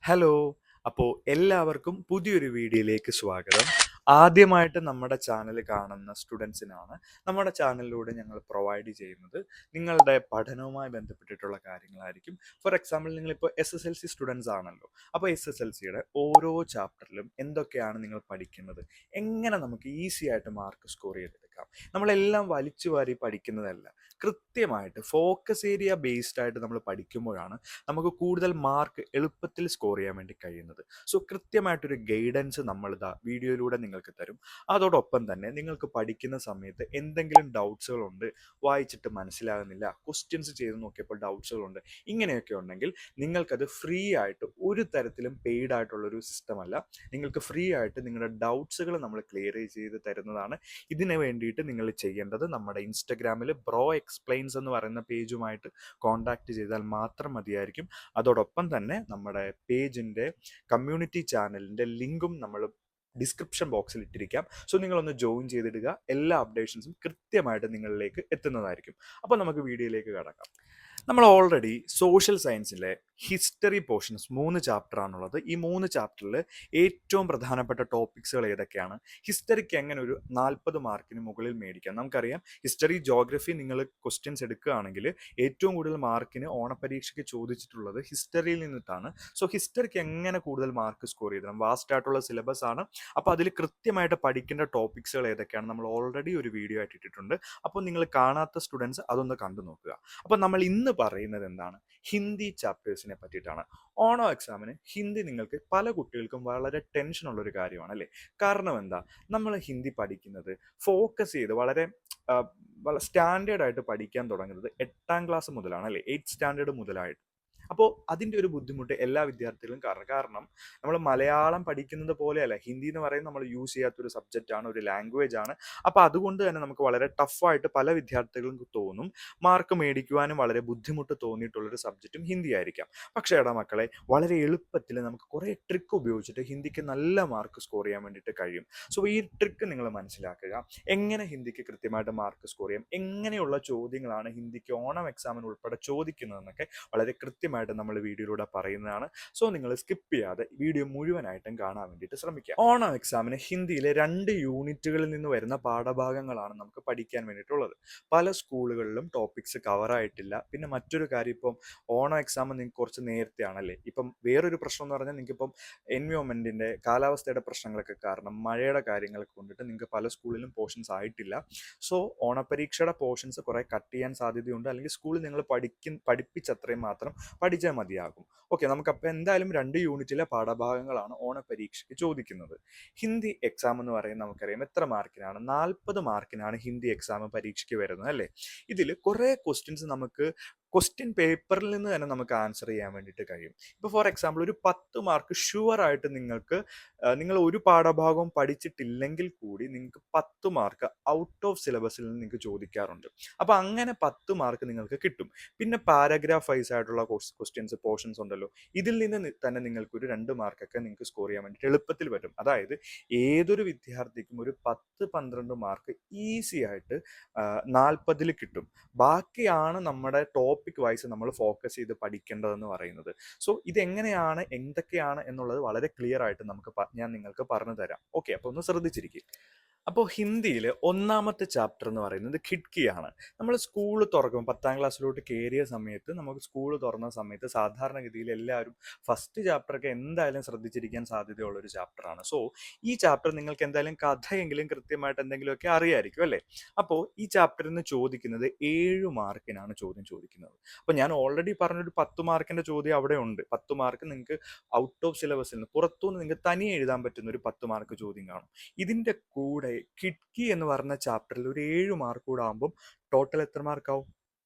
Hello. അപ്പോൾ എല്ലാവർക്കും പുതിയൊരു വീഡിയോയിലേക്ക് സ്വാഗതം. ആദ്യമായിട്ട് നമ്മുടെ ചാനൽ കാണുന്ന സ്റ്റുഡൻസിനാണ് നമ്മുടെ ചാനലിലൂടെ ഞങ്ങൾ പ്രൊവൈഡ് ചെയ്യുന്നത് നിങ്ങളുടെ പഠനവുമായി ബന്ധപ്പെട്ടിട്ടുള്ള കാര്യങ്ങളായിരിക്കും. ഫോർ എക്സാമ്പിൾ, നിങ്ങളിപ്പോൾ SSLC സ്റ്റുഡൻസ് ആണല്ലോ. അപ്പോൾ SSLCയുടെ ഓരോ ചാപ്റ്ററിലും എന്തൊക്കെയാണ് നിങ്ങൾ പഠിക്കുന്നത്, എങ്ങനെ നമുക്ക് ഈസി ആയിട്ട് മാർക്ക് സ്കോർ ചെയ്തെടുക്കാം, നമ്മളെല്ലാം വലിച്ചു വാരി പഠിക്കുന്നതല്ല. കൃത്യമായിട്ട് ഫോക്കസ് ഏരിയ ബേസ്ഡ് ആയിട്ട് നമ്മൾ പഠിക്കുമ്പോഴാണ് നമുക്ക് കൂടുതൽ മാർക്ക് എളുപ്പത്തിൽ സ്കോർ ചെയ്യാൻ വേണ്ടി കഴിയുന്നത്. സോ കൃത്യമായിട്ടൊരു ഗൈഡൻസ് നമ്മളിതാ വീഡിയോയിലൂടെ നിങ്ങൾക്ക് തരും. അതോടൊപ്പം തന്നെ നിങ്ങൾക്ക് പഠിക്കുന്ന സമയത്ത് എന്തെങ്കിലും ഡൗട്ട്സുകളുണ്ട്, വായിച്ചിട്ട് മനസ്സിലാകുന്നില്ല, ക്വസ്റ്റ്യൻസ് ചെയ്ത് നോക്കിയപ്പോൾ ഡൗട്ട്സുകളുണ്ട്, ഇങ്ങനെയൊക്കെ ഉണ്ടെങ്കിൽ നിങ്ങൾക്കത് ഫ്രീ ആയിട്ട്, ഒരു തരത്തിലും പെയ്ഡ് ആയിട്ടുള്ളൊരു സിസ്റ്റം അല്ല, നിങ്ങൾക്ക് ഫ്രീ ആയിട്ട് നിങ്ങളുടെ ഡൗട്ട്സുകൾ നമ്മൾ ക്ലിയർ ചെയ്ത് തരുന്നതാണ്. ഇതിന് വേണ്ടിയിട്ട് നിങ്ങൾ ചെയ്യേണ്ടത് നമ്മുടെ ഇൻസ്റ്റഗ്രാമിൽ ബ്രോ എക്സ്പ്ലെയിൻസ് എന്ന് പറയുന്ന പേജുമായിട്ട് കോൺടാക്ട് ചെയ്താൽ മാത്രം മതിയായിരിക്കും. അതോടൊപ്പം തന്നെ നമ്മുടെ പേജിൻ്റെ കമ്മ്യൂണിറ്റി ചാനലിൻ്റെ ലിങ്കും നമ്മൾ ഡിസ്ക്രിപ്ഷൻ ബോക്സിൽ ഇട്ടിരിക്കാം. സോ നിങ്ങളൊന്ന് ജോയിൻ ചെയ്തിടുക. എല്ലാ അപ്ഡേഷൻസും കൃത്യമായിട്ട് നിങ്ങളിലേക്ക് എത്തുന്നതായിരിക്കും. അപ്പോൾ നമുക്ക് വീഡിയോയിലേക്ക് കടക്കാം. നമ്മൾ ഓൾറെഡി സോഷ്യൽ സയൻസിലെ ഹിസ്റ്ററി പോർഷൻസ് 3 ചാപ്റ്ററാണുള്ളത്. ഈ 3 ചാപ്റ്ററിൽ ഏറ്റവും പ്രധാനപ്പെട്ട ടോപ്പിക്സുകൾ ഏതൊക്കെയാണ്, ഹിസ്റ്ററിക്ക് എങ്ങനെ ഒരു 40 മാർക്കിന് മുകളിൽ മേടിക്കാം. നമുക്കറിയാം, ഹിസ്റ്ററി, ജോഗ്രഫി നിങ്ങൾ ക്വസ്റ്റ്യൻസ് എടുക്കുകയാണെങ്കിൽ ഏറ്റവും കൂടുതൽ മാർക്കിന് ഓണപരീക്ഷയ്ക്ക് ചോദിച്ചിട്ടുള്ളത് ഹിസ്റ്ററിയിൽ നിന്നിട്ടാണ്. സോ ഹിസ്റ്ററിക്ക് എങ്ങനെ കൂടുതൽ മാർക്ക് സ്കോർ ചെയ്തണം, വാസ്റ്റ് ആയിട്ടുള്ള സിലബസ് ആണ്. അപ്പോൾ അതിൽ കൃത്യമായിട്ട് പഠിക്കേണ്ട ടോപ്പിക്സുകൾ ഏതൊക്കെയാണ് നമ്മൾ ഓൾറെഡി ഒരു വീഡിയോ ആയിട്ട് ഇട്ടിട്ടുണ്ട്. അപ്പോൾ നിങ്ങൾ കാണാത്ത സ്റ്റുഡൻസ് അതൊന്ന് കണ്ടു നോക്കുക. അപ്പോൾ നമ്മൾ ഇന്ന് പറയുന്നത് എന്താണ്, ഹിന്ദി ചാപ്റ്റേഴ്സിനെ പറ്റിയിട്ടാണ്. ഓണോ എക്സാമിന് ഹിന്ദി നിങ്ങൾക്ക് പല കുട്ടികൾക്കും വളരെ ടെൻഷനുള്ള ഒരു കാര്യമാണ് അല്ലേ. കാരണം എന്താ, നമ്മൾ ഹിന്ദി പഠിക്കുന്നത് ഫോക്കസ് ചെയ്ത് വളരെ സ്റ്റാൻഡേർഡ് ആയിട്ട് പഠിക്കാൻ തുടങ്ങുന്നത് 8ാം ക്ലാസ് മുതലാണ് അല്ലേ, 8th സ്റ്റാൻഡേർഡ് മുതലായിട്ട്. അപ്പോൾ അതിൻ്റെ ഒരു ബുദ്ധിമുട്ട് എല്ലാ വിദ്യാർത്ഥികളും കാരണം നമ്മൾ മലയാളം പഠിക്കുന്നത് പോലെയല്ല, ഹിന്ദി എന്ന് പറയുന്നത് നമ്മൾ യൂസ് ചെയ്യാത്തൊരു സബ്ജക്റ്റാണ്, ഒരു ലാംഗ്വേജ് ആണ്. അപ്പോൾ അതുകൊണ്ട് തന്നെ നമുക്ക് വളരെ ടഫായിട്ട് പല വിദ്യാർത്ഥികൾക്കും തോന്നും. മാർക്ക് മേടിക്കുവാനും വളരെ ബുദ്ധിമുട്ട് തോന്നിയിട്ടുള്ളൊരു സബ്ജക്റ്റും ഹിന്ദി ആയിരിക്കാം. പക്ഷേ എടാ മക്കളെ, വളരെ എളുപ്പത്തിൽ നമുക്ക് കുറേ ട്രിക്ക് ഉപയോഗിച്ചിട്ട് ഹിന്ദിക്ക് നല്ല മാർക്ക് സ്കോർ ചെയ്യാൻ വേണ്ടിയിട്ട് കഴിയും. സോ ഈ ട്രിക്ക് നിങ്ങൾ മനസ്സിലാക്കുക. എങ്ങനെ ഹിന്ദിക്ക് കൃത്യമായിട്ട് മാർക്ക് സ്കോർ ചെയ്യാം, എങ്ങനെയുള്ള ചോദ്യങ്ങളാണ് ഹിന്ദിക്ക് ഓണം എക്സാമിന് ഉൾപ്പെടെ ചോദിക്കുന്നതെന്നൊക്കെ വളരെ കൃത്യമായിട്ട് നമ്മൾ വീഡിയോയിലൂടെ പറയുന്നതാണ്. സോ നിങ്ങൾ സ്കിപ്പ് ചെയ്യാതെ വീഡിയോ മുഴുവനായിട്ടും കാണാൻ വേണ്ടിയിട്ട് ശ്രമിക്കുക. ഓണം എക്സാമിന് ഹിന്ദിയിലെ 2 യൂണിറ്റുകളിൽ നിന്ന് വരുന്ന പാഠഭാഗങ്ങളാണ് നമുക്ക് പഠിക്കാൻ വേണ്ടിയിട്ടുള്ളത്. പല സ്കൂളുകളിലും ടോപ്പിക്സ് കവറായിട്ടില്ല. പിന്നെ മറ്റൊരു കാര്യം, ഇപ്പം ഓണം എക്സാം നിങ്ങൾക്ക് കുറച്ച് നേരത്തെ ആണല്ലേ. ഇപ്പം വേറൊരു പ്രശ്നം എന്ന് പറഞ്ഞാൽ, നിങ്ങൾക്കിപ്പം എൻവയോൺമെൻറ്റിൻ്റെ, കാലാവസ്ഥയുടെ പ്രശ്നങ്ങളൊക്കെ കാരണം, മഴയുടെ കാര്യങ്ങളൊക്കെ കൊണ്ടിട്ട് നിങ്ങൾക്ക് പല സ്കൂളിലും പോർഷൻസ് ആയിട്ടില്ല. സോ ഓണപരീക്ഷയുടെ പോർഷൻസ് കുറേ കട്ട് ചെയ്യാൻ സാധ്യതയുണ്ട്. അല്ലെങ്കിൽ സ്കൂളിൽ നിങ്ങൾ പഠിപ്പിച്ചത്രയും മാത്രം പഠിച്ചാൽ മതിയാകും. ഓക്കെ, നമുക്കപ്പോൾ എന്തായാലും 2 യൂണിറ്റിലെ പാഠഭാഗങ്ങളാണ് ഓണപരീക്ഷയ്ക്ക് ചോദിക്കുന്നത്. ഹിന്ദി എക്സാം എന്ന് പറയുന്നത് നമുക്കറിയാം എത്ര മാർക്കിനാണ്, 40 മാർക്കിനാണ് ഹിന്ദി എക്സാം പരീക്ഷയ്ക്ക് വരുന്നത് അല്ലേ. ഇതിൽ കുറേ ക്വസ്റ്റ്യൻസ് നമുക്ക് ക്വസ്റ്റ്യൻ പേപ്പറിൽ നിന്ന് തന്നെ നമുക്ക് ആൻസർ ചെയ്യാൻ വേണ്ടിയിട്ട് കഴിയും. ഇപ്പോൾ ഫോർ എക്സാമ്പിൾ, ഒരു 10 മാർക്ക് ഷുവറായിട്ട് നിങ്ങൾക്ക്, നിങ്ങൾ ഒരു പാഠഭാഗവും പഠിച്ചിട്ടില്ലെങ്കിൽ കൂടി നിങ്ങൾക്ക് 10 മാർക്ക് ഔട്ട് ഓഫ് സിലബസിൽ നിന്ന് നിങ്ങൾക്ക് ചോദിക്കാറുണ്ട്. അപ്പോൾ അങ്ങനെ 10 മാർക്ക് നിങ്ങൾക്ക് കിട്ടും. പിന്നെ പാരഗ്രാഫ് വൈസ് ആയിട്ടുള്ള ക്വസ്റ്റ്യൻസ്, പോർഷൻസ് ഉണ്ടല്ലോ, ഇതിൽ നിന്ന് തന്നെ നിങ്ങൾക്ക് ഒരു 2 മാർക്കൊക്കെ നിങ്ങൾക്ക് സ്കോർ ചെയ്യാൻ വേണ്ടിയിട്ട് എളുപ്പത്തിൽ പറ്റും. അതായത് ഏതൊരു വിദ്യാർത്ഥിക്കും ഒരു 10-12 മാർക്ക് ഈസി ആയിട്ട് 40 കിട്ടും. ബാക്കിയാണ് നമ്മുടെ ടോപ്പിക് വൈസ് നമ്മൾ ഫോക്കസ് ചെയ്ത് പഠിക്കേണ്ടതെന്ന് പറയുന്നത്. സോ ഇതെങ്ങനെയാണ്, എന്തൊക്കെയാണ് എന്നുള്ളത് വളരെ ക്ലിയർ ആയിട്ട് ഞാൻ നിങ്ങൾക്ക് പറഞ്ഞു തരാം. ഓക്കെ, അപ്പോൾ ഒന്ന് ശ്രദ്ധിച്ചിരിക്കുക. അപ്പോൾ ഹിന്ദിയിൽ 1ാമത്തെ ചാപ്റ്റർ എന്ന് പറയുന്നത് ഖിഡ്കിയാണ്. നമ്മൾ സ്കൂൾ തുറക്കും, 10ാം ക്ലാസ്സിലോട്ട് കയറിയ സമയത്ത്, നമുക്ക് സ്കൂൾ തുറന്ന സമയത്ത് സാധാരണഗതിയിൽ എല്ലാവരും ഫസ്റ്റ് ചാപ്റ്ററൊക്കെ എന്തായാലും ശ്രദ്ധിച്ചിരിക്കാൻ സാധ്യതയുള്ളൊരു ചാപ്റ്ററാണ്. സോ ഈ ചാപ്റ്റർ നിങ്ങൾക്ക് എന്തായാലും കഥയെങ്കിലും കൃത്യമായിട്ട് എന്തെങ്കിലുമൊക്കെ അറിയായിരിക്കും അല്ലേ. അപ്പോൾ ഈ ചാപ്റ്ററിൽ നിന്ന് ചോദിക്കുന്നത് 7 മാർക്കിനാണ് ചോദ്യം ചോദിക്കുന്നത്. അപ്പോൾ ഞാൻ ഓൾറെഡി പറഞ്ഞൊരു 10 മാർക്കിൻ്റെ ചോദ്യം അവിടെ ഉണ്ട്. 10 മാർക്ക് നിങ്ങൾക്ക് ഔട്ട് ഓഫ് സിലബസിൽ നിന്ന്, പുറത്തുനിന്ന് നിങ്ങൾക്ക് തനിയെ എഴുതാൻ പറ്റുന്ന ഒരു 10 മാർക്ക് ചോദ്യം കാണും. ഇതിൻ്റെ കൂടെ ഖിഡ്കി എന്ന് പറഞ്ഞ ചാപ്റ്ററിൽ ഒരു 7 മാർക്ക് കൂടെ ആകുമ്പം ടോട്ടൽ എത്ര മാർക്കാവും,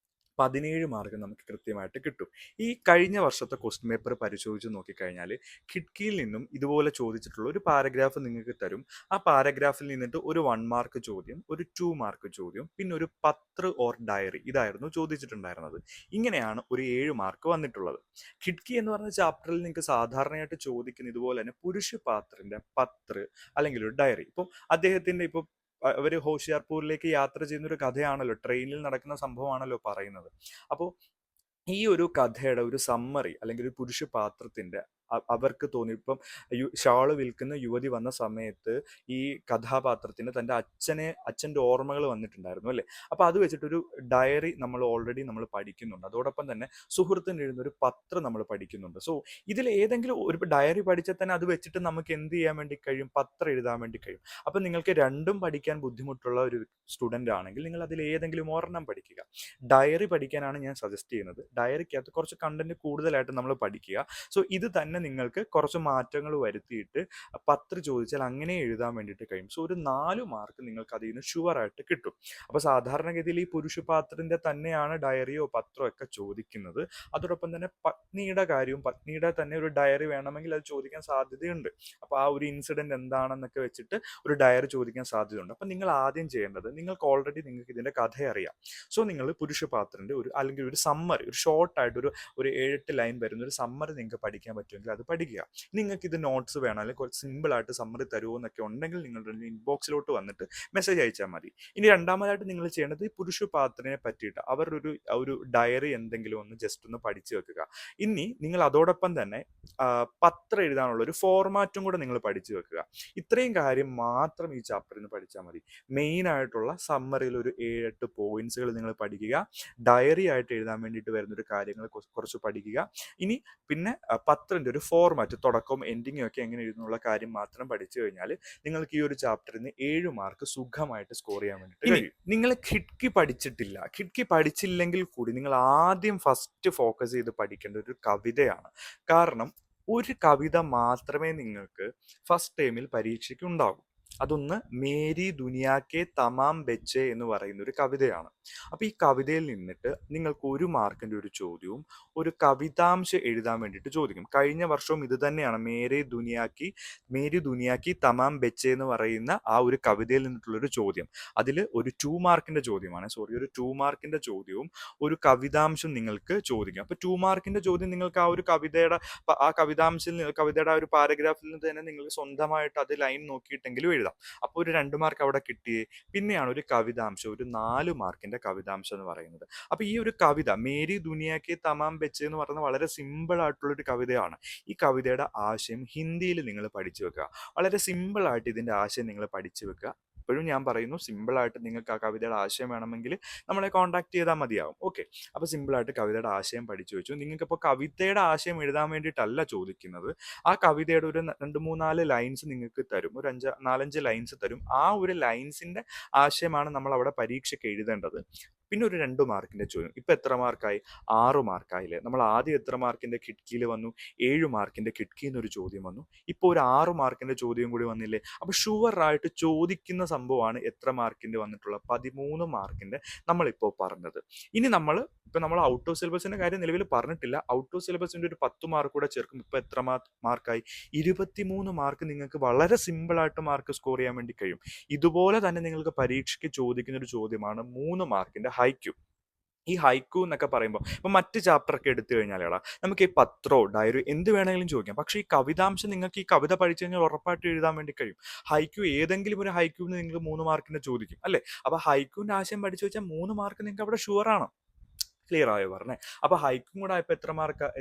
17 മാർക്ക് നമുക്ക് കൃത്യമായിട്ട് കിട്ടും. ഈ കഴിഞ്ഞ വർഷത്തെ ക്വസ്റ്റ്യൻ പേപ്പർ പരിശോധിച്ച് നോക്കിക്കഴിഞ്ഞാൽ ഖിഡ്കിയിൽ നിന്നും ഇതുപോലെ ചോദിച്ചിട്ടുള്ള ഒരു പാരഗ്രാഫ് നിങ്ങൾക്ക് തരും. ആ പാരഗ്രാഫിൽ നിന്നിട്ട് ഒരു 1 മാർക്ക് ചോദ്യം, ഒരു 2 മാർക്ക് ചോദ്യം, പിന്നെ ഒരു പത്ര ഓർ ഡയറി, ഇതായിരുന്നു ചോദിച്ചിട്ടുണ്ടായിരുന്നത്. ഇങ്ങനെയാണ് ഒരു 7 മാർക്ക് വന്നിട്ടുള്ളത്. ഖിഡ്കി എന്ന് പറഞ്ഞ ചാപ്റ്ററിൽ നിങ്ങൾക്ക് സാധാരണയായിട്ട് ചോദിക്കുന്ന ഇതുപോലെ തന്നെ പുരുഷ പാത്രൻ്റെ പത്ര അല്ലെങ്കിൽ ഒരു ഡയറി. ഇപ്പം അദ്ദേഹത്തിൻ്റെ ഇപ്പോൾ അവർ ഹോഷിയാർപൂരിലേക്ക് യാത്ര ചെയ്യുന്ന ഒരു കഥയാണല്ലോ, ട്രെയിനിൽ നടക്കുന്ന സംഭവമാണല്ലോ പറയുന്നത്. അപ്പോൾ ഈ ഒരു കഥയുടെ ഒരു സമ്മറി അല്ലെങ്കിൽ ഒരു പുരുഷ പാത്രത്തിൻ്റെ അവർക്ക് തോന്നി. ഇപ്പം ഷാള് വിൽക്കുന്ന യുവതി വന്ന സമയത്ത് ഈ കഥാപാത്രത്തിന് തൻ്റെ അച്ഛൻ്റെ ഓർമ്മകൾ വന്നിട്ടുണ്ടായിരുന്നു അല്ലേ. അപ്പോൾ അത് വെച്ചിട്ടൊരു ഡയറി നമ്മൾ പഠിക്കുന്നുണ്ട്. അതോടൊപ്പം തന്നെ സുഹൃത്തിന് എഴുതുന്ന ഒരു പത്രം നമ്മൾ പഠിക്കുന്നുണ്ട്. സോ ഇതിൽ ഏതെങ്കിലും ഒരു ഡയറി പഠിച്ചാൽ തന്നെ അത് വെച്ചിട്ട് നമുക്ക് എന്ത് ചെയ്യാൻ വേണ്ടി കഴിയും? പത്രം എഴുതാൻ വേണ്ടി കഴിയും. അപ്പം നിങ്ങൾക്ക് രണ്ടും പഠിക്കാൻ ബുദ്ധിമുട്ടുള്ള ഒരു സ്റ്റുഡൻ്റ് ആണെങ്കിൽ നിങ്ങൾ അതിൽ ഏതെങ്കിലും ഒരെണ്ണം പഠിക്കുക. ഡയറി പഠിക്കാനാണ് ഞാൻ സജസ്റ്റ് ചെയ്യുന്നത്. ഡയറിക്കകത്ത് കുറച്ച് കണ്ടന്റ് കൂടുതലായിട്ട് നമ്മൾ പഠിക്കുക. സോ ഇത് തന്നെ നിങ്ങൾക്ക് കുറച്ച് മാറ്റങ്ങൾ വരുത്തിയിട്ട് പത്രം ചോദിച്ചാൽ അങ്ങനെ എഴുതാൻ വേണ്ടിയിട്ട് കഴിയും. സോ ഒരു 4 മാർക്ക് നിങ്ങൾക്ക് അതിൽ നിന്ന് ഷുവറായിട്ട് കിട്ടും. അപ്പോൾ സാധാരണഗതിയിൽ ഈ പുരുഷപാത്രത്തിൻ്റെ തന്നെയാണ് ഡയറിയോ പത്രമോ ഒക്കെ ചോദിക്കുന്നത്. അതോടൊപ്പം തന്നെ പത്നിയുടെ തന്നെ ഒരു ഡയറി വേണമെങ്കിൽ അത് ചോദിക്കാൻ സാധ്യതയുണ്ട്. അപ്പോൾ ആ ഒരു ഇൻസിഡന്റ് എന്താണെന്നൊക്കെ വെച്ചിട്ട് ഒരു ഡയറി ചോദിക്കാൻ സാധ്യതയുണ്ട്. അപ്പം നിങ്ങൾ ആദ്യം ചെയ്യേണ്ടത്, നിങ്ങൾക്ക് ഇതിന്റെ കഥ അറിയാം. സോ നിങ്ങൾ പുരുഷപാത്രന്റെ അല്ലെങ്കിൽ ഒരു സമ്മറി, ഒരു ഷോർട്ടായിട്ട് ഒരു 7-8 ലൈൻ വരുന്ന ഒരു സമ്മറി നിങ്ങൾക്ക് പഠിക്കാൻ പറ്റുമെങ്കിൽ അത് പഠിക്കുക. നിങ്ങൾക്ക് ഇത് നോട്ട്സ് വേണം അല്ലെങ്കിൽ കുറച്ച് സിമ്പിളായിട്ട് സമ്മറി തരുമോ എന്നൊക്കെ ഉണ്ടെങ്കിൽ നിങ്ങളുടെ ഇൻബോക്സിലോട്ട് വന്നിട്ട് മെസ്സേജ് അയച്ചാൽ മതി. ഇനി രണ്ടാമതായിട്ട് നിങ്ങൾ ചെയ്യേണ്ടത് ഈ പുരുഷപാത്രനെ പറ്റിയിട്ട് ഒരു ഡയറി എന്തെങ്കിലും ഒന്ന് ജസ്റ്റ് ഒന്ന് പഠിച്ചു വെക്കുക. ഇനി നിങ്ങൾ അതോടൊപ്പം തന്നെ പത്രം എഴുതാനുള്ള ഒരു ഫോർമാറ്റും കൂടെ നിങ്ങൾ പഠിച്ചു വെക്കുക. ഇത്രയും കാര്യം മാത്രം ഈ ചാപ്റ്ററിൽ നിന്ന് പഠിച്ചാൽ മതി. മെയിൻ ആയിട്ടുള്ള സമ്മറിയിൽ ഒരു 7-8 പോയിന്റ്സുകൾ നിങ്ങൾ പഠിക്കുക. ഡയറി ആയിട്ട് എഴുതാൻ വേണ്ടിയിട്ട് വരുന്നൊരു കാര്യങ്ങൾ കുറച്ച് പഠിക്കുക. ഇനി പിന്നെ പത്രത്തിന്റെ ഒരു ഫോർമാറ്റ്, തുടക്കവും എൻഡിങ്ങും ഒക്കെ എങ്ങനെ എഴുതുന്നുള്ള കാര്യം മാത്രം പഠിച്ചു കഴിഞ്ഞാൽ നിങ്ങൾക്ക് ഈ ഒരു ചാപ്റ്ററിൽ നിന്ന് 7 മാർക്ക് സുഖമായിട്ട് സ്കോർ ചെയ്യാൻ വേണ്ടിയിട്ട് കഴിയും. നിങ്ങൾ ഖിഡ്കി പഠിച്ചില്ലെങ്കിൽ കൂടി നിങ്ങൾ ആദ്യം ഫസ്റ്റ് ഫോക്കസ് ചെയ്ത് പഠിക്കേണ്ട ഒരു കവിതയാണ്. കാരണം ഒരു കവിത മാത്രമേ നിങ്ങൾക്ക് ഫസ്റ്റ് ടൈമിൽ പരീക്ഷയ്ക്ക് ഉണ്ടാകൂ. അതൊന്ന് മേരി ദുനിയാ കെ തമാം ബെച്ചെ എന്ന് പറയുന്ന ഒരു കവിതയാണ്. അപ്പോൾ ഈ കവിതയിൽ നിന്നിട്ട് നിങ്ങൾക്ക് 1 മാർക്കിന്റെ ഒരു ചോദ്യവും ഒരു കവിതാംശം എഴുതാൻ വേണ്ടിയിട്ട് ചോദിക്കും. കഴിഞ്ഞ വർഷവും ഇത് തന്നെയാണ്. മേരി ദുനിയാ കി തമാം ബെച്ചെ എന്ന് പറയുന്ന ആ ഒരു കവിതയിൽ നിന്നിട്ടുള്ളൊരു ചോദ്യം. അതിൽ ഒരു 2 മാർക്കിന്റെ ചോദ്യമാണ്. ഒരു 2 മാർക്കിന്റെ ചോദ്യവും ഒരു കവിതാംശം നിങ്ങൾക്ക് ചോദിക്കും. അപ്പോൾ 2 മാർക്കിന്റെ ചോദ്യം നിങ്ങൾക്ക് ആ ഒരു കവിതയുടെ ആ ഒരു പാരഗ്രാഫിൽ നിന്ന് തന്നെ നിങ്ങൾക്ക് സ്വന്തമായിട്ട് അത് ലൈൻ നോക്കിയിട്ടെങ്കിലും എഴുതാം. അപ്പോൾ ഒരു 2 മാർക്ക് അവിടെ കിട്ടിയേ. പിന്നെയാണ് ഒരു കവിതാംശം, ഒരു 4 മാർക്കിന്റെ കവിതാംശം എന്ന് പറയുന്നത്. അപ്പോൾ ഈ ഒരു കവിത മേരി ദുനിയാ കെ തമാം ബെച്ചെ എന്ന് പറയുന്നത് വളരെ സിമ്പിൾ ആയിട്ടുള്ള ഒരു കവിതയാണ്. ഈ കവിതയുടെ ആശയം ഹിന്ദിയിൽ നിങ്ങൾ പഠിച്ചു വെക്കുക. വളരെ സിമ്പിൾ ആയിട്ട് ഇതിന്റെ ആശയം നിങ്ങൾ പഠിച്ചു വെക്കുക. ഇപ്പോഴും ഞാൻ പറയുന്നു, സിമ്പിളായിട്ട് നിങ്ങൾക്ക് ആ കവിതയുടെ ആശയം വേണമെങ്കിൽ നമ്മളെ കോൺടാക്ട് ചെയ്താൽ മതിയാവും. ഓക്കെ, അപ്പോൾ സിമ്പിളായിട്ട് കവിതയുടെ ആശയം പഠിച്ചു വെച്ചു. നിങ്ങൾക്കിപ്പോൾ കവിതയുടെ ആശയം എഴുതാൻ വേണ്ടിയിട്ടല്ല ചോദിക്കുന്നത്. ആ കവിതയുടെ ഒരു 2-3-4 ലൈൻസ് നിങ്ങൾക്ക് തരും, ഒരു 4-5 ലൈൻസ് തരും. ആ ഒരു ലൈൻസിന്റെ ആശയമാണ് നമ്മൾ അവിടെ പരീക്ഷയ്ക്ക് എഴുതേണ്ടത്. പിന്നെ ഒരു 2 മാർക്കിന്റെ ചോദ്യം. ഇപ്പൊ എത്ര മാർക്കായി? 6 മാർക്കായില്ലേ? നമ്മൾ ആദ്യം എത്ര മാർക്കിന്റെ കിഡ്കിയിൽ വന്നു? 7 മാർക്കിന്റെ കിഡ്കിയിൽ നിന്നൊരു ചോദ്യം വന്നു. ഇപ്പോൾ ഒരു 6 മാർക്കിന്റെ ചോദ്യം കൂടി വന്നില്ലേ? അപ്പൊ ഷുവറായിട്ട് ചോദിക്കുന്ന സംഭവമാണ് എത്ര മാർക്കിന്റെ വന്നിട്ടുള്ള 13 മാർക്കിന്റെ നമ്മളിപ്പോൾ പറഞ്ഞത്. ഇനി നമ്മൾ ഔട്ട് ഓഫ് സിലബസിന്റെ കാര്യം നിലവിൽ പറഞ്ഞിട്ടില്ല. ഔട്ട് ഓഫ് സിലബസിന്റെ ഒരു 10 മാർക്ക് കൂടെ ചേർക്കും. ഇപ്പൊ എത്ര മാർക്കായി? 23 മാർക്ക് നിങ്ങൾക്ക് വളരെ സിമ്പിൾ ആയിട്ട് മാർക്ക് സ്കോർ ചെയ്യാൻ വേണ്ടി കഴിയും. ഇതുപോലെ തന്നെ നിങ്ങൾക്ക് പരീക്ഷയ്ക്ക് ചോദിക്കുന്ന ഒരു ചോദ്യമാണ് 3 മാർക്കിന്റെ ഹൈക്യു. ഈ ഹൈക്കു എന്നൊക്കെ പറയുമ്പോൾ ഇപ്പൊ മറ്റ് ചാപ്റ്റർ ഒക്കെ എടുത്തു കഴിഞ്ഞാൽ നമുക്ക് ഈ പത്രോ ഡയറി എന്ത് വേണമെങ്കിലും ചോദിക്കാം. പക്ഷേ ഈ കവിതാംശം നിങ്ങൾക്ക് ഈ കവിത പഠിച്ചു കഴിഞ്ഞാൽ ഉറപ്പായിട്ട് എഴുതാൻ വേണ്ടി കഴിയും. ഹൈക്കു ഏതെങ്കിലും ഒരു ഹൈക്യൂന്ന് നിങ്ങൾ 3 മാർക്കിന് ചോദിക്കും അല്ലേ. അപ്പൊ ഹൈക്യൂന്റെ ആശയം പഠിച്ചു വെച്ചാൽ 3 മാർക്ക് നിങ്ങൾക്ക് അവിടെ ഷുവർ ആണ്. ക്ലിയർ ആയോ പറഞ്ഞേ? അപ്പൊ ഹൈക്കും കൂടെ ആയപ്പോ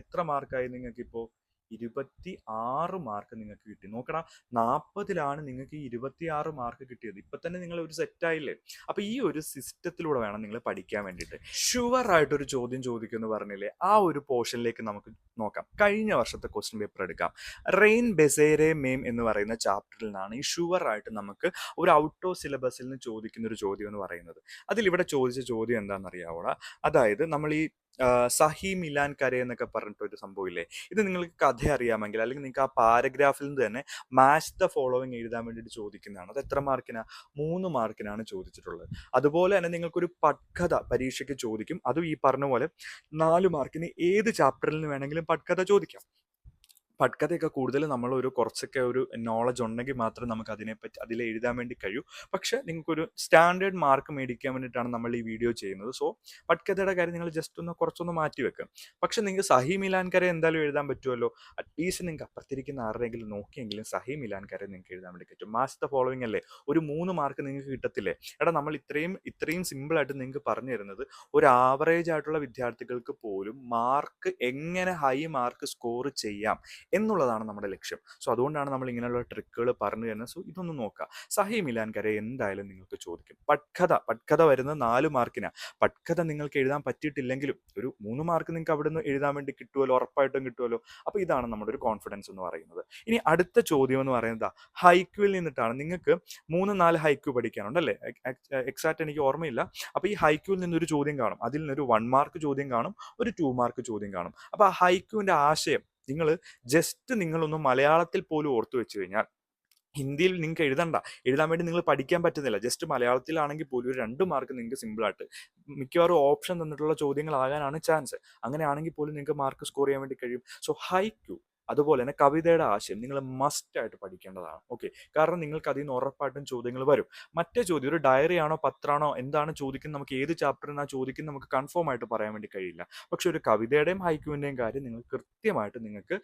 എത്ര മാർക്കായി നിങ്ങൾക്ക് ഇപ്പോ? 26 മാർക്ക് നിങ്ങൾക്ക് കിട്ടി. നോക്കണം, 40-ലാണ് നിങ്ങൾക്ക് ഈ 26 മാർക്ക് കിട്ടിയത്. ഇപ്പൊ തന്നെ നിങ്ങൾ ഒരു സെറ്റ് ആയില്ലേ? അപ്പൊ ഈ ഒരു സിസ്റ്റത്തിലൂടെ വേണം നിങ്ങൾ പഠിക്കാൻ വേണ്ടിയിട്ട്. ഷുവർ ആയിട്ടൊരു ചോദ്യം ചോദിക്കുമെന്ന് പറഞ്ഞില്ലേ, ആ ഒരു പോർഷനിലേക്ക് നമുക്ക് നോക്കാം. കഴിഞ്ഞ വർഷത്തെ ക്വസ്റ്റ്യൻ പേപ്പർ എടുക്കാം. റെയിൻ ബെസേരെ മേം എന്ന് പറയുന്ന ചാപ്റ്ററിൽ നിന്നാണ് ഈ ഷുവർ ആയിട്ട് നമുക്ക് ഒരു ഔട്ട് ഓഫ് സിലബസിൽ നിന്ന് ചോദിക്കുന്ന ഒരു ചോദ്യം എന്ന് പറയുന്നത്. അതിലിവിടെ ചോദിച്ച ചോദ്യം എന്താണെന്നറിയാവോടാ? അതായത് നമ്മൾ ഈ സഹി മിലാൻ കരെ എന്നൊക്കെ പറഞ്ഞിട്ടൊരു സംഭവമില്ലേ, ഇത് നിങ്ങൾക്ക് കഥ അറിയാമെങ്കിൽ അല്ലെങ്കിൽ നിങ്ങൾക്ക് ആ പാരഗ്രാഫിൽ നിന്ന് തന്നെ മാച്ച് ദ ഫോളോവിങ് എഴുതാൻ വേണ്ടിയിട്ട് ചോദിക്കുന്നതാണ്. അത് എത്ര മാർക്കിനാ? 3 മാർക്കിനാണ് ചോദിച്ചിട്ടുള്ളത്. അതുപോലെ തന്നെ നിങ്ങൾക്കൊരു പട്കഥ പരീക്ഷയ്ക്ക് ചോദിക്കും. അതും ഈ പറഞ്ഞ പോലെ 4 മാർക്കിന് ഏത് ചാപ്റ്ററിൽ നിന്ന് വേണമെങ്കിലും പട്കഥ ചോദിക്കാം. പട്കഥയൊക്കെ കൂടുതൽ കുറച്ചൊക്കെ ഒരു നോളജ് ഉണ്ടെങ്കിൽ മാത്രമേ നമുക്ക് അതിൽ എഴുതാൻ വേണ്ടി കഴിയൂ. പക്ഷെ നിങ്ങൾക്കൊരു സ്റ്റാൻഡേർഡ് മാർക്ക് മേടിക്കാൻ വേണ്ടിയിട്ടാണ് നമ്മൾ ഈ വീഡിയോ ചെയ്യുന്നത്. സോ പട്കഥയുടെ കാര്യം നിങ്ങൾ ജസ്റ്റ് കുറച്ചൊന്ന് മാറ്റി വെക്കും. പക്ഷെ നിങ്ങൾക്ക് സഹി മിലാൻ കരെ എന്തായാലും എഴുതാൻ പറ്റുമല്ലോ. അറ്റ്ലീസ്റ്റ് നിങ്ങൾക്ക് അപ്പുറത്തിരിക്കുന്ന ആരുടെയെങ്കിലും നോക്കിയെങ്കിലും സഹി മിലാൻ കരെ നിങ്ങൾക്ക് എഴുതാൻ വേണ്ടി പറ്റും. മാച്ച് ദ ഫോളോവിങ് അല്ലേ, ഒരു 3 മാർക്ക് നിങ്ങൾക്ക് കിട്ടത്തില്ലേ? നമ്മൾ ഇത്രയും സിമ്പിളായിട്ട് നിങ്ങൾക്ക് പറഞ്ഞു തരുന്നത് ഒരു ആവറേജ് ആയിട്ടുള്ള വിദ്യാർത്ഥികൾക്ക് പോലും മാർക്ക് എങ്ങനെ ഹൈ മാർക്ക് സ്കോർ ചെയ്യാം എന്നുള്ളതാണ് നമ്മുടെ ലക്ഷ്യം. സോ അതുകൊണ്ടാണ് നമ്മൾ ഇങ്ങനെയുള്ള ട്രിക്കുകൾ പറഞ്ഞു തരുന്നത്. സോ ഇതൊന്ന് നോക്കുക. സഹി മിലാൻ കരെ എന്തായാലും നിങ്ങൾക്ക് ചോദിക്കും. പട്കഥ വരുന്നത് 4 മാർക്കിനാണ്. പട്കഥ നിങ്ങൾക്ക് എഴുതാൻ പറ്റിയിട്ടില്ലെങ്കിലും ഒരു 3 മാർക്ക് നിങ്ങൾക്ക് അവിടെ നിന്ന് എഴുതാൻ വേണ്ടി കിട്ടുമല്ലോ, ഉറപ്പായിട്ടും കിട്ടുമല്ലോ. അപ്പോൾ ഇതാണ് നമ്മുടെ ഒരു കോൺഫിഡൻസ് എന്ന് പറയുന്നത്. ഇനി അടുത്ത ചോദ്യം എന്ന് പറയുന്നത് ഹൈക്യൂവിൽ നിന്നിട്ടാണ്. നിങ്ങൾക്ക് 3-4 ഹൈക്യൂ പഠിക്കാനുണ്ടല്ലേ? എക്സാക്ട് എനിക്ക് ഓർമ്മയില്ല. അപ്പോൾ ഈ ഹൈക്യൂവിൽ നിന്നൊരു ചോദ്യം കാണും. അതിൽ നിന്നൊരു 1 മാർക്ക് ചോദ്യം കാണും, ഒരു 2 മാർക്ക് ചോദ്യം കാണും. അപ്പോൾ ആ ഹൈക്യൂവിൻ്റെ ആശയം നിങ്ങളൊന്ന് മലയാളത്തിൽ പോലും ഓർത്തു വെച്ച് കഴിഞ്ഞാൽ, ഹിന്ദിയിൽ നിങ്ങൾക്ക് എഴുതാൻ വേണ്ടി നിങ്ങൾ പഠിക്കാൻ പറ്റുന്നില്ല, ജസ്റ്റ് മലയാളത്തിലാണെങ്കിൽ പോലും ഒരു 2 മാർക്ക് നിങ്ങൾക്ക് സിമ്പിളായിട്ട് മിക്കവാറും ഓപ്ഷൻ തന്നിട്ടുള്ള ചോദ്യങ്ങളാകാനാണ് ചാൻസ്. അങ്ങനെയാണെങ്കിൽ പോലും നിങ്ങൾക്ക് മാർക്ക് സ്കോർ ചെയ്യാൻ വേണ്ടി കഴിയും. സോ ഹൈക്യൂ അതുപോലെ തന്നെ കവിതയുടെ ആശയം നിങ്ങൾ മസ്റ്റായിട്ട് പഠിക്കേണ്ടതാണ്. ഓക്കെ, കാരണം നിങ്ങൾക്ക് അതിൽ നിന്ന് ഉറപ്പായിട്ടും ചോദ്യങ്ങൾ വരും. മറ്റേ ചോദ്യം ഒരു ഡയറി ആണോ പത്രാണോ എന്താണ് ചോദിക്കുന്നത്, നമുക്ക് ഏത് ചാപ്റ്ററിൽ നിന്നാണ് ചോദിക്കുന്നത് നമുക്ക് കൺഫേം ആയിട്ട് പറയാൻ വേണ്ടി കഴിയില്ല. പക്ഷെ ഒരു കവിതയുടെയും ഹൈക്യൂവിൻ്റെയും കാര്യം നിങ്ങൾ കൃത്യമായിട്ട് നിങ്ങൾക്ക്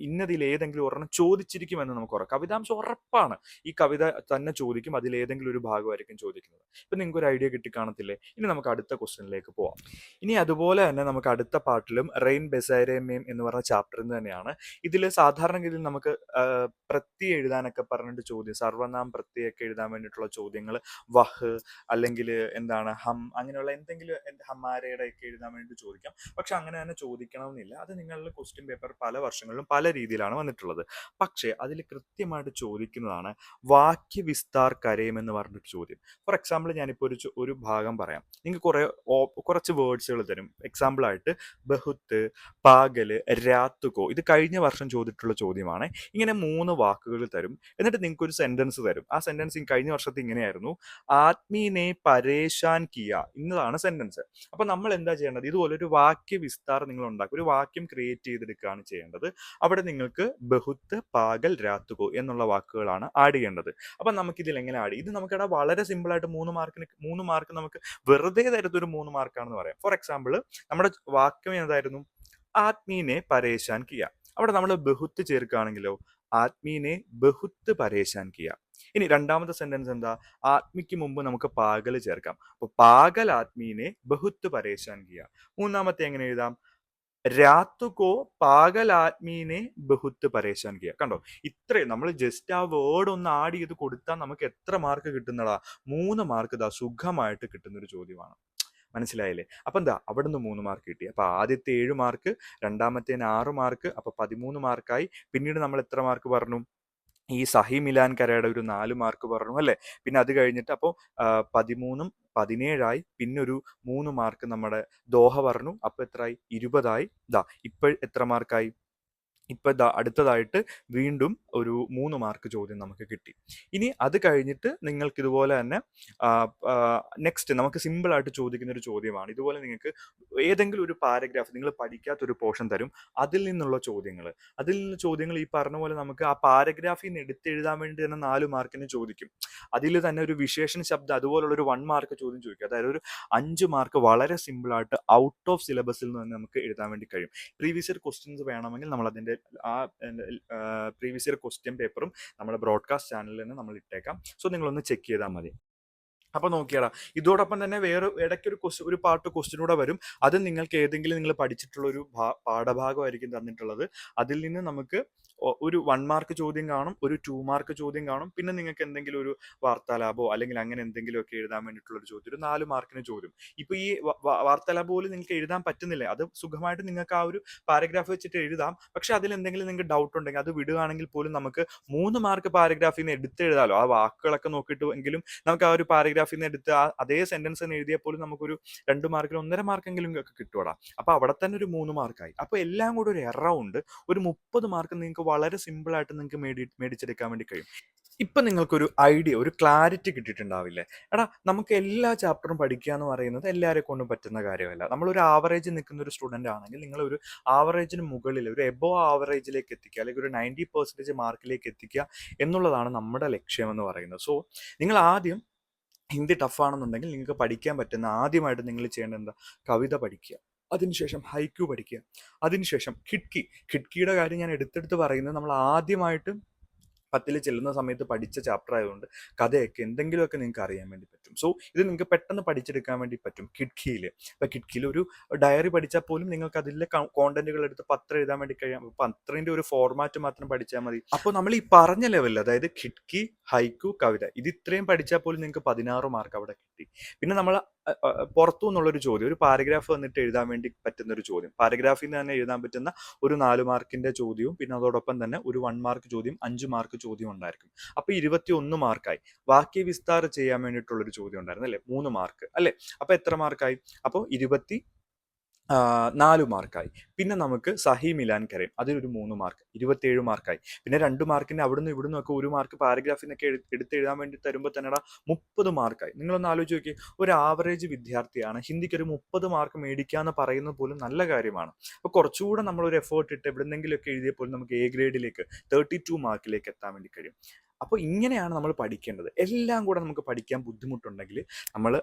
ഇന്നതിൽ ഏതെങ്കിലും ഒരെണ്ണം ചോദിച്ചിരിക്കുമെന്ന് നമുക്ക് ഉറപ്പാണ്. കവിതാംശം ഉറപ്പാണ്, ഈ കവിത തന്നെ ചോദിക്കും, അതിൽ ഏതെങ്കിലും ഒരു ഭാഗമായിരിക്കും ചോദിക്കുന്നത്. ഇപ്പം നിങ്ങൾക്ക് ഒരു ഐഡിയ കിട്ടിക്കാണത്തില്ലേ? ഇനി നമുക്ക് അടുത്ത ക്വസ്റ്റ്യനിലേക്ക് പോവാം. ഇനി അതുപോലെ തന്നെ നമുക്ക് അടുത്ത പാർട്ടിലും റെയിൻ ബെസൈരേമേം എന്ന് പറഞ്ഞ ചാപ്റ്ററിൽ തന്നെയാണ്. ഇതിൽ സാധാരണഗതിയിൽ നമുക്ക് പ്രത്യയം എഴുതാനൊക്കെ പറഞ്ഞിട്ട് ചോദ്യം, സർവനാം പ്രത്യയമൊക്കെ എഴുതാൻ വേണ്ടിയിട്ടുള്ള ചോദ്യങ്ങൾ, വഹ് അല്ലെങ്കിൽ എന്താണ് ഹം, അങ്ങനെയുള്ള എന്തെങ്കിലും ഹമാരയുടെ ഒക്കെ എഴുതാൻ വേണ്ടി ചോദിക്കാം. പക്ഷെ അങ്ങനെ തന്നെ ചോദിക്കണമെന്നില്ല. അത് നിങ്ങളുടെ ക്വസ്റ്റ്യൻ പേപ്പർ പല വർഷങ്ങളിലും പല രീതിയിലാണ് വന്നിട്ടുള്ളത്. പക്ഷേ അതിൽ കൃത്യമായിട്ട് ചോദിക്കുന്നതാണ് വാക്യവിസ്താർ കരയും എന്ന് പറഞ്ഞിട്ട് ചോദ്യം. ഫോർ എക്സാമ്പിൾ ഞാനിപ്പോൾ ഒരു ഭാഗം പറയാം, നിങ്ങൾക്ക് കുറച്ച് വേർഡ്സുകൾ തരും. എക്സാമ്പിളായിട്ട് ബഹുത്ത്, പാഗല്, രാത്തുകോ, ഇത് കഴിഞ്ഞ വർഷം ചോദിച്ചിട്ടുള്ള ചോദ്യമാണ്. ഇങ്ങനെ 3 വാക്കുകൾ തരും, എന്നിട്ട് നിങ്ങൾക്ക് ഒരു സെന്റൻസ് തരും. ആ സെന്റൻസ് കഴിഞ്ഞ വർഷത്തെ ഇങ്ങനെയായിരുന്നു, ആത്മീനെ പരേശാൻ കിയ എന്നതാണ് സെന്റൻസ്. അപ്പൊ നമ്മൾ എന്താ ചെയ്യേണ്ടത്, ഇതുപോലെ ഒരു വാക്യ വിസ്താരം നിങ്ങൾ ഉണ്ടാക്കും, ഒരു വാക്യം ക്രിയേറ്റ് ചെയ്തെടുക്കുകയാണ് ചെയ്യേണ്ടത്. അവിടെ നിങ്ങൾക്ക് ബഹുത്ത്, പാഗൽ, രാത്തുകോ എന്നുള്ള വാക്കുകളാണ് ആഡ് ചെയ്യേണ്ടത്. അപ്പൊ നമുക്കിതിൽ എങ്ങനെ ആഡ് ചെയ്യും? ഇത് നമുക്കിവിടെ വളരെ സിമ്പിൾ ആയിട്ട് 3 മാർക്ക് നമുക്ക് വെറുതെ തരുന്നൊരു 3 മാർക്കാണെന്ന് പറയാം. ഫോർ എക്സാമ്പിൾ നമ്മുടെ വാക്യം ഏതായിരുന്നു, ആത്മീനെ പരേശാൻ കിയ. അവിടെ നമ്മൾ ബഹുത്ത് ചേർക്കുകയാണെങ്കിലോ, ആത്മീനെ ബഹുത്ത് പരേശാൻ കിയ. ഇനി രണ്ടാമത്തെ സെന്റൻസ് എന്താ, ആത്മിക്ക് മുമ്പ് നമുക്ക് പാഗൽ ചേർക്കാം. അപ്പൊ പാഗൽ ആത്മീനെ ബഹുത്ത് പരേശാൻ കിയ. മൂന്നാമത്തെ എങ്ങനെ എഴുതാം, രാത്തുകോ പാഗൽ ആത്മീനെ ബഹുത്ത് പരേശാൻ കിയ. കണ്ടോ, ഇത്രയും നമ്മൾ ജസ്റ്റ് ആ വേർഡ് ഒന്ന് ആഡ് ചെയ്ത് കൊടുത്താൽ നമുക്ക് എത്ര മാർക്ക് കിട്ടുന്നതാ? 3 മാർക്ക് ഇതാ സുഖമായിട്ട് കിട്ടുന്നൊരു ചോദ്യമാണ്. മനസ്സിലായില്ലേ? അപ്പൊ എന്താ, അവിടുന്ന് 3 മാർക്ക് കിട്ടി. അപ്പൊ ആദ്യത്തെ 7 മാർക്ക്, രണ്ടാമത്തേന് 6 മാർക്ക്, അപ്പൊ 13 മാർക്കായി. പിന്നീട് നമ്മൾ എത്ര മാർക്ക് പറഞ്ഞു, ഈ സഹി മിലാൻ കരയുടെ ഒരു 4 മാർക്ക് പറഞ്ഞു അല്ലെ. പിന്നെ അത് കഴിഞ്ഞിട്ട് അപ്പോൾ 13ഉം 17ആയി. പിന്നെ ഒരു 3 മാർക്ക് നമ്മുടെ ദോഹ പറഞ്ഞു. അപ്പൊ എത്രയായി, 20ആയി. ഇപ്പൊ എത്ര മാർക്കായി, ഇപ്പൊ അടുത്തതായിട്ട് വീണ്ടും ഒരു 3 മാർക്ക് ചോദ്യം നമുക്ക് കിട്ടി. ഇനി അത് കഴിഞ്ഞിട്ട് നിങ്ങൾക്ക് ഇതുപോലെ തന്നെ നെക്സ്റ്റ് നമുക്ക് സിമ്പിൾ ആയിട്ട് ചോദിക്കുന്ന ഒരു ചോദ്യമാണ്. ഇതുപോലെ നിങ്ങൾക്ക് ഏതെങ്കിലും ഒരു പാരഗ്രാഫ് നിങ്ങൾ പഠിക്കാത്തൊരു പോർഷൻ തരും, അതിൽ നിന്നുള്ള ചോദ്യങ്ങൾ ഈ പറഞ്ഞ പോലെ നമുക്ക് ആ പാരഗ്രാഫിൽ നിന്ന് എടുത്തെഴുതാൻ വേണ്ടി തന്നെ 4 മാർക്കിന് ചോദിക്കും. അതിൽ തന്നെ ഒരു വിശേഷണ ശബ്ദം അതുപോലുള്ള ഒരു 1 മാർക്ക് ചോദ്യം ചോദിക്കും. അതായത് ഒരു 5 മാർക്ക് വളരെ സിമ്പിൾ ആയിട്ട് ഔട്ട് ഓഫ് സിലബസിൽ നിന്ന് നമുക്ക് എഴുതാൻ വേണ്ടി കഴിയും. പ്രീവിയസ് ഇയർ ക്വസ്റ്റ്യൻസ് വേണമെങ്കിൽ നമ്മൾ അതിന്റെ ആ പ്രീവിയസ് ഇയർ ക്വസ്റ്റ്യൻ പേപ്പറും നമ്മുടെ ബ്രോഡ്കാസ്റ്റ് ചാനലിൽ നിന്ന് നമ്മൾ ഇട്ടേക്കാം. സോ നിങ്ങളൊന്ന് ചെക്ക് ചെയ്താൽ മതി. അപ്പൊ നോക്കിയാടാ, ഇതോടൊപ്പം തന്നെ വേറെ ഇടയ്ക്കൊരു ഒരു പാർട്ട് ക്വസ്റ്റ്യൻ കൂടെ വരും. അത് നിങ്ങൾക്ക് ഏതെങ്കിലും നിങ്ങൾ പഠിച്ചിട്ടുള്ള ഒരു പാഠഭാഗമായിരിക്കും തന്നിട്ടുള്ളത്. അതിൽ നിന്ന് നമുക്ക് ഒരു 1 മാർക്ക് ചോദ്യം കാണും, ഒരു 2 മാർക്ക് ചോദ്യം കാണും. പിന്നെ നിങ്ങൾക്ക് എന്തെങ്കിലും ഒരു വാർത്താലാപോ അല്ലെങ്കിൽ അങ്ങനെ എന്തെങ്കിലുമൊക്കെ എഴുതാൻ വേണ്ടിയിട്ടുള്ള ഒരു ചോദ്യം, ഒരു 4 മാർക്കിന് ചോദ്യം. ഇപ്പൊ ഈ വാർത്താലാപ പോലും നിങ്ങൾക്ക് എഴുതാൻ പറ്റുന്നില്ല, അത് സുഖമായിട്ട് നിങ്ങൾക്ക് ആ ഒരു പാരഗ്രാഫ് വെച്ചിട്ട് എഴുതാം. പക്ഷെ അതിൽ എന്തെങ്കിലും നിങ്ങൾക്ക് ഡൗട്ട് ഉണ്ടെങ്കിൽ അത് വിടുകയാണെങ്കിൽ പോലും നമുക്ക് 3 മാർക്ക് പാരഗ്രാഫിൽ നിന്ന് എടുത്തെഴുതാലോ. ആ വാക്കുകളൊക്കെ നോക്കിയിട്ട് എങ്കിലും നമുക്ക് ആ ഒരു പാരഗ്രാഫിൽ നിന്ന് എടുത്ത് അതേ സെന്റൻസ് തന്നെ എഴുതിയാൽ പോലും നമുക്കൊരു 2 മാർക്കിൽ 1.5 മാർക്കെങ്കിലും ഒക്കെ കിട്ടുവാടാ. അപ്പൊ അവിടെ തന്നെ ഒരു 3 മാർക്കായി. അപ്പൊ എല്ലാം കൂടെ ഒരു എറൗണ്ട് ഒരു 30 മാർക്ക് നിങ്ങൾക്ക് വളരെ സിമ്പിൾ ആയിട്ട് നിങ്ങൾക്ക് മേടിച്ചെടുക്കാൻ വേണ്ടി കഴിയും. ഇപ്പൊ നിങ്ങൾക്കൊരു ഐഡിയ, ഒരു ക്ലാരിറ്റി കിട്ടിയിട്ടുണ്ടാവില്ലേ? എടാ, നമുക്ക് എല്ലാ ചാപ്റ്ററും പഠിക്കുക എന്ന് പറയുന്നത് എല്ലാവരെ കൊണ്ടും പറ്റുന്ന കാര്യമല്ല. നമ്മളൊരു ആവറേജ് നിൽക്കുന്ന ഒരു സ്റ്റുഡന്റ് ആണെങ്കിൽ നിങ്ങൾ ഒരു ആവറേജിന് മുകളിൽ ഒരു എബോ ആവറേജിലേക്ക് എത്തിക്കുക, അല്ലെങ്കിൽ ഒരു 90% മാർക്കിലേക്ക് എത്തിക്കുക എന്നുള്ളതാണ് നമ്മുടെ ലക്ഷ്യം എന്ന് പറയുന്നത്. സോ നിങ്ങൾ ആദ്യം ഹിന്ദി ടഫാണെന്നുണ്ടെങ്കിൽ നിങ്ങൾക്ക് പഠിക്കാൻ പറ്റുന്ന ആദ്യമായിട്ട് നിങ്ങൾ ചെയ്യേണ്ടത് എന്താ, കവിത പഠിക്കുക. അതിനുശേഷം ഹൈക്യൂ പഠിക്കുക. അതിനുശേഷം ഖിഡ്കിയുടെ കാര്യം ഞാൻ എടുത്തെടുത്ത് പറയുന്നത്, നമ്മൾ ആദ്യമായിട്ട് 10ൽ ചെല്ലുന്ന സമയത്ത് പഠിച്ച ചാപ്റ്റർ ആയതുകൊണ്ട് കഥയൊക്കെ എന്തെങ്കിലുമൊക്കെ നിങ്ങൾക്ക് അറിയാൻ വേണ്ടി പറ്റും. സോ ഇത് നിങ്ങൾക്ക് പെട്ടെന്ന് പഠിച്ചെടുക്കാൻ വേണ്ടി പറ്റും കിഡ്കിയിൽ. ഇപ്പോൾ കിഡ്കിയിൽ ഒരു ഡയറി പഠിച്ചാൽ പോലും നിങ്ങൾക്ക് അതിലെ കോണ്ടന്റുകൾ എടുത്ത് പത്രം എഴുതാൻ വേണ്ടി കഴിയാം. പത്രത്തിന്റെ ഒരു ഫോർമാറ്റ് മാത്രം പഠിച്ചാൽ മതി. അപ്പോൾ നമ്മൾ ഈ പറഞ്ഞ ലെവലിൽ, അതായത് കിഡ്കി, ഹൈക്കു, കവിത, ഇത് ഇത്രയും പഠിച്ചാൽ പോലും നിങ്ങൾക്ക് 16 മാർക്ക് അവിടെ കിട്ടി. പിന്നെ നമ്മൾ പുറത്തു നിന്നുള്ളൊരു ചോദ്യം, ഒരു പാരഗ്രാഫ് വന്നിട്ട് എഴുതാൻ വേണ്ടി പറ്റുന്ന ഒരു ചോദ്യം, പാരഗ്രാഫിൽ നിന്ന് തന്നെ എഴുതാൻ പറ്റുന്ന ഒരു 4 മാർക്കിന്റെ ചോദ്യവും പിന്നെ അതോടൊപ്പം തന്നെ ഒരു 1 മാർക്ക് ചോദ്യം, 5 മാർക്ക് ചോദ്യം ഉണ്ടായിരിക്കും. അപ്പൊ 21 മാർക്കായി. വാക്യ വിസ്താരം ചെയ്യാൻ വേണ്ടിയിട്ടുള്ളൊരു ചോദ്യം ഉണ്ടായിരുന്നു അല്ലെ, 3 മാർക്ക് അല്ലെ. അപ്പൊ എത്ര മാർക്കായി? അപ്പോൾ 4 മാർക്കായി. പിന്നെ നമുക്ക് സഹി മിലാൻ കരീം, അതിലൊരു 3 മാർക്ക്, 27 മാർക്കായി. പിന്നെ 2 മാർക്കിന് അവിടുന്ന് ഇവിടുന്ന് ഒക്കെ 1 മാർക്ക് പാരഗ്രാഫിനൊക്കെ എടുത്ത് എഴുതാൻ വേണ്ടി തരുമ്പോൾ തന്നെ 30 മാർക്കായി. നിങ്ങളൊന്ന് ആലോചിച്ച് നോക്കി, ഒരു ആവറേജ് വിദ്യാർത്ഥിയാണ് ഹിന്ദിക്ക് ഒരു 30 മാർക്ക് മേടിക്കാന്ന് പറയുന്നത് പോലും നല്ല കാര്യമാണ്. അപ്പോൾ കുറച്ചുകൂടെ നമ്മൾ ഒരു എഫേർട്ട് ഇട്ട് എവിടെന്നെങ്കിലുമൊക്കെ എഴുതിയപ്പോൾ നമുക്ക് എ ഗ്രേഡിലേക്ക് 32 മാർക്കിലേക്ക് എത്താൻ വേണ്ടി കഴിയും. അപ്പോൾ ഇങ്ങനെയാണ് നമ്മൾ പഠിക്കേണ്ടത്. എല്ലാം കൂടെ നമുക്ക് പഠിക്കാൻ ബുദ്ധിമുട്ടുണ്ടെങ്കിൽ നമ്മൾ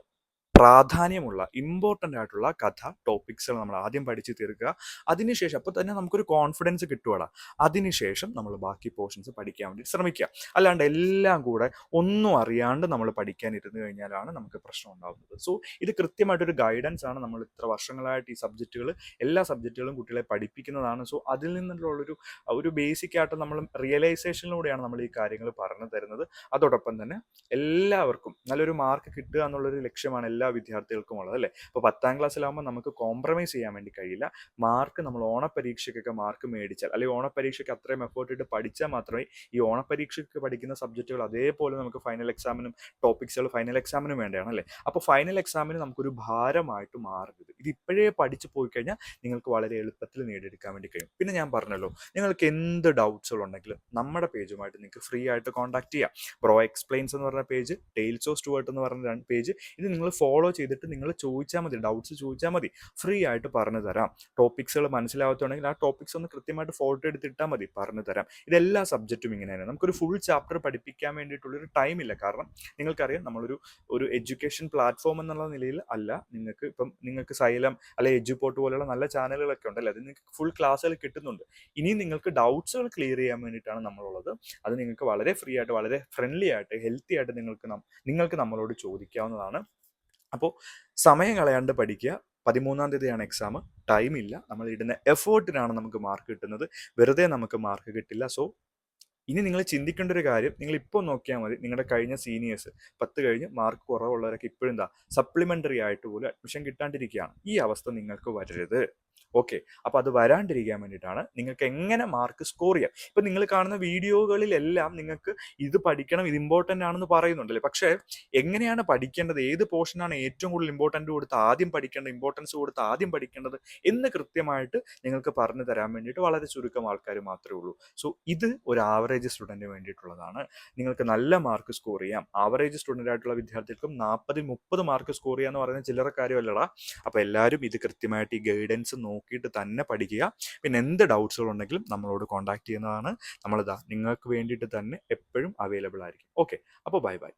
പ്രാധാന്യമുള്ള ഇമ്പോർട്ടൻ്റ് ആയിട്ടുള്ള കഥ ടോപ്പിക്സുകൾ നമ്മൾ ആദ്യം പഠിച്ച് തീർക്കുക. അതിനുശേഷം അപ്പോൾ തന്നെ നമുക്കൊരു കോൺഫിഡൻസ് കിട്ടുകയാണ്. അതിനുശേഷം നമ്മൾ ബാക്കി പോർഷൻസ് പഠിക്കാൻ വേണ്ടി ശ്രമിക്കുക. അല്ലാണ്ട് എല്ലാം കൂടെ ഒന്നും അറിയാണ്ട് നമ്മൾ പഠിക്കാൻ ഇരുന്ന് കഴിഞ്ഞാലാണ് നമുക്ക് പ്രശ്നം ഉണ്ടാകുന്നത്. സോ ഇത് കൃത്യമായിട്ടൊരു ഗൈഡൻസ് ആണ്. നമ്മൾ ഇത്ര വർഷങ്ങളായിട്ട് ഈ സബ്ജക്റ്റുകൾ, എല്ലാ സബ്ജക്റ്റുകളും കുട്ടികളെ പഠിപ്പിക്കുന്നതാണ്. സോ അതിൽ നിന്നുള്ളൊരു ഒരു ബേസിക് ആയിട്ട് നമ്മൾ റിയലൈസേഷനിലൂടെയാണ് നമ്മൾ ഈ കാര്യങ്ങൾ പറഞ്ഞു തരുന്നത്. അതോടൊപ്പം തന്നെ എല്ലാവർക്കും നല്ലൊരു മാർക്ക് കിട്ടുക എന്നുള്ളൊരു ലക്ഷ്യമാണ് എല്ലാ വിദ്യാർത്ഥികൾക്കും ഉള്ളത് അല്ലേ. ഇപ്പോൾ 10ാം ക്ലാസ്സിലാകുമ്പോൾ നമുക്ക് കോംപ്രമൈസ് ചെയ്യാൻ വേണ്ടി കഴിയില്ല. മാർക്ക് നമ്മൾ ഓണപ്പരീക്ഷയ്ക്കൊക്കെ മാർക്ക് മേടിച്ചാൽ, അല്ലെങ്കിൽ ഓണപ്പരീക്ഷയ്ക്ക് അത്രയും എഫേർട്ട് ഇട്ട് പഠിച്ചാൽ മാത്രമേ ഈ ഓണപ്പരീക്ഷയ്ക്ക് പഠിക്കുന്ന സബ്ജക്റ്റുകൾ അതേപോലെ നമുക്ക് ഫൈനൽ എക്സാമിനും ടോപ്പിക്സുകൾ ഫൈനൽ എക്സാമിനും വേണ്ടതാണ് അല്ലേ. അപ്പോൾ ഫൈനൽ എക്സാമിന് നമുക്കൊരു ഭാരമായിട്ട് മാറരുത്. ഇത് ഇപ്പോഴേ പഠിച്ചു പോയി കഴിഞ്ഞാൽ നിങ്ങൾക്ക് വളരെ എളുപ്പത്തിൽ നേടിയെടുക്കാൻ വേണ്ടി കഴിയും. പിന്നെ ഞാൻ പറഞ്ഞല്ലോ, നിങ്ങൾക്ക് എന്ത് ഡൗട്ട്സുകൾ ഉണ്ടെങ്കിലും നമ്മുടെ പേജുമായിട്ട് നിങ്ങൾക്ക് ഫ്രീ ആയിട്ട് കോൺടാക്ട് ചെയ്യാം. ബ്രോ എക്സ്പ്ലെയിൻസ് എന്ന് പറഞ്ഞ പേജ്, ടെയിൽസ് ഓഫ് സ്റ്റുവർട്ട് എന്ന് പറഞ്ഞ പേജ്, ഇത് നിങ്ങൾ ഫോളോ ചെയ്തിട്ട് നിങ്ങൾ ചോദിച്ചാൽ മതി, ഡൗട്ട്സ് ചോദിച്ചാൽ മതി, ഫ്രീ ആയിട്ട് പറഞ്ഞു തരാം. ടോപ്പിക്സുകൾ മനസ്സിലാവാത്തുണ്ടെങ്കിൽ ആ ടോപ്പിക്സ് ഒന്ന് കൃത്യമായിട്ട് ഫോട്ടോ എടുത്തിട്ടാൽ മതി, പറഞ്ഞു തരാം. ഇതെല്ലാ സബ്ജക്റ്റും ഇങ്ങനെയാണ്. നമുക്കൊരു ഫുൾ ചാപ്റ്റർ പഠിപ്പിക്കാൻ വേണ്ടിയിട്ടുള്ളൊരു ടൈമില്ല. കാരണം നിങ്ങൾക്കറിയാം, നമ്മളൊരു എഡ്യൂക്കേഷൻ പ്ലാറ്റ്ഫോം എന്നുള്ള നിലയിൽ അല്ല. നിങ്ങൾക്ക് സൈലം അല്ലെ എഡ്യൂപോർട്ട് പോലുള്ള നല്ല ചാനലുകളൊക്കെ ഉണ്ടല്ലോ, അത് നിങ്ങൾക്ക് ഫുൾ ക്ലാസ്സുകൾ കിട്ടുന്നുണ്ട്. ഇനി നിങ്ങൾക്ക് ഡൗട്ട്സുകൾ ക്ലിയർ ചെയ്യാൻ വേണ്ടിയിട്ടാണ് നമ്മളുള്ളത്. അത് നിങ്ങൾക്ക് വളരെ ഫ്രീ ആയിട്ട്, വളരെ ഫ്രണ്ട്ലി ആയിട്ട്, ഹെൽത്തി ആയിട്ട് നിങ്ങൾക്ക് നമ്മളോട് ചോദിക്കാവുന്നതാണ്. അപ്പോൾ സമയം കളയാണ്ട് പഠിക്കുക. 13ാം തീയതിയാണ് എക്സാം. ടൈമില്ല. നമ്മൾ ഇടുന്ന എഫേർട്ടിനാണ് നമുക്ക് മാർക്ക് കിട്ടുന്നത്. വെറുതെ നമുക്ക് മാർക്ക് കിട്ടില്ല. സോ ഇനി നിങ്ങൾ ചിന്തിക്കേണ്ട ഒരു കാര്യം, നിങ്ങൾ ഇപ്പോൾ നോക്കിയാൽ മതി, നിങ്ങളുടെ കഴിഞ്ഞ സീനിയേഴ്സ് 10 കഴിഞ്ഞ് മാർക്ക് കുറവുള്ളവരൊക്കെ ഇപ്പോഴും സപ്ലിമെൻ്ററി ആയിട്ട് പോലും അഡ്മിഷൻ കിട്ടാണ്ടിരിക്കുകയാണ്. ഈ അവസ്ഥ നിങ്ങൾക്ക് വരരുത്. ഓക്കെ, അപ്പോൾ അത് വരാണ്ടിരിക്കാൻ വേണ്ടിയിട്ടാണ് നിങ്ങൾക്ക് എങ്ങനെ മാർക്ക് സ്കോർ ചെയ്യാം. ഇപ്പം നിങ്ങൾ കാണുന്ന വീഡിയോകളിലെല്ലാം നിങ്ങൾക്ക് ഇത് പഠിക്കണം, ഇത് ഇമ്പോർട്ടൻ്റ് ആണെന്ന് പറയുന്നുണ്ടല്ലേ. പക്ഷേ എങ്ങനെയാണ് പഠിക്കേണ്ടത്, ഏത് പോർഷനാണ് ഏറ്റവും കൂടുതൽ ഇമ്പോർട്ടൻ്റ് കൊടുത്ത് ആദ്യം പഠിക്കേണ്ടത്, ഇമ്പോർട്ടൻസ് കൊടുത്ത് ആദ്യം പഠിക്കേണ്ടത് എന്ന് കൃത്യമായിട്ട് നിങ്ങൾക്ക് പറഞ്ഞു തരാൻ വേണ്ടിയിട്ട് വളരെ ചുരുക്കം ആൾക്കാർ മാത്രമേ ഉള്ളൂ. സോ ഇത് ഒരു ആവറേജ് സ്റ്റുഡൻറ്റിന് വേണ്ടിയിട്ടുള്ളതാണ്. നിങ്ങൾക്ക് നല്ല മാർക്ക് സ്കോർ ചെയ്യാം. ആവറേജ് സ്റ്റുഡൻ്റ് ആയിട്ടുള്ള വിദ്യാർത്ഥികൾക്കും 40-30 മാർക്ക് സ്കോർ ചെയ്യുക എന്ന് പറയുന്നത് ചില്ലറ കാര്യമല്ലടാ. അപ്പോൾ എല്ലാവരും ഇത് കൃത്യമായിട്ട് ഈ ഗൈഡൻസ് നോക്കിയിട്ട് തന്നെ പഠിക്കുക. പിന്നെ എന്ത് ഡൗട്ട്സുകൾ ഉണ്ടെങ്കിലും നമ്മളോട് കോൺടാക്ട് ചെയ്യുന്നതാണ്. നിങ്ങൾക്ക് വേണ്ടിയിട്ട് തന്നെ എപ്പോഴും അവൈലബിൾ ആയിരിക്കും. ഓക്കെ, അപ്പോൾ ബൈ ബൈ.